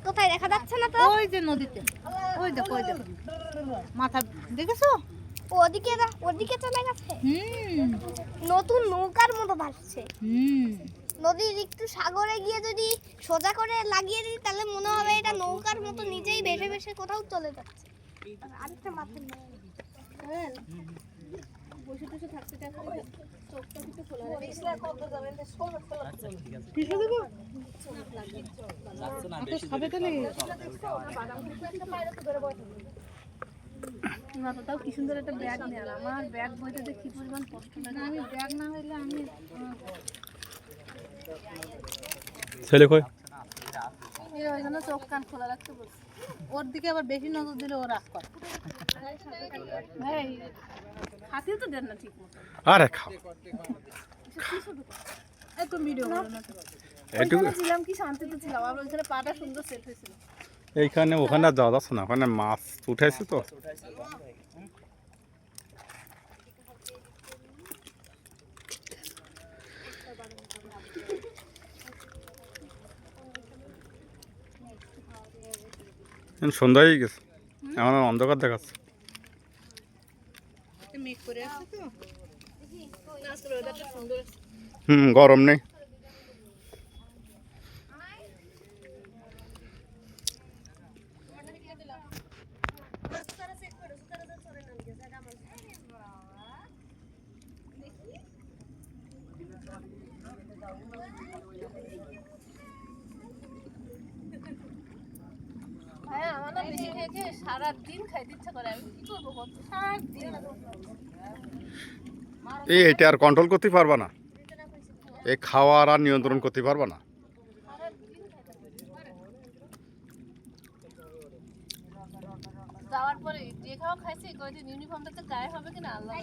কোথায় দেখা যাচ্ছে না তো? ওই যে নদীতে, ওই দেখো মাথা দেখেছো? ওদিকে চলে গেছে। নতুন নৌকার মতো ভাসছে। নদীর একটু সাগরে গিয়ে যদি সোজা করে লাগিয়ে দিই তাহলে মনে হবে এটা নৌকার মতো নিজেই ভেসে ভেসে কোথাও চলে যাচ্ছে। আরেকটা মাথা বসে বসে থাকতে থাকতে চোখটা কিছু খোলা তাও কি সুন্দর একটা ব্যাগ নিয়ে আমার ব্যাগ বইতে কি পরিমাণ কষ্ট লাগে। আমি ব্যাগ না হইলে আমি ছেলে কই? ওই জন্য চোখ কান খোলা রাখতে বলছি। ওর দিকে আবার বেশি নজর দিলে ও রাগ করে। ভাই হাতিও তো দেন না ঠিক মতো। আরে খাও এই তো ভিডিও করো না। এইটুকু ছিলাম কি শান্তিতে ছিলাম। আর ওইখানে পাটা সুন্দর সেট হয়েছিল। এইখানে ওখানে আর যাওয়া যাচ্ছে না, ওখানে মাছ উঠাইছে তো। সন্ধ্যা হয়ে গেছে, এখন আর অন্ধকার দেখাচ্ছে। মেঘ করে আছে তো। গরম নেই। সারাদিন খাইতে ইচ্ছা করে। আমি কি করবো সারাদিন? এটা আর কন্ট্রোল করতে পারবা না, এই খাওয়ার আর নিয়ন্ত্রণ করতে পারবা না। যাওয়ার পরে যে খাওয়া খাইছি কয়েকদিন ইউনিফর্মটাতে গায়ে হবে কিনা আল্লাহ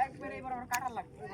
একবারে এবার আমার কাটা লাগবে।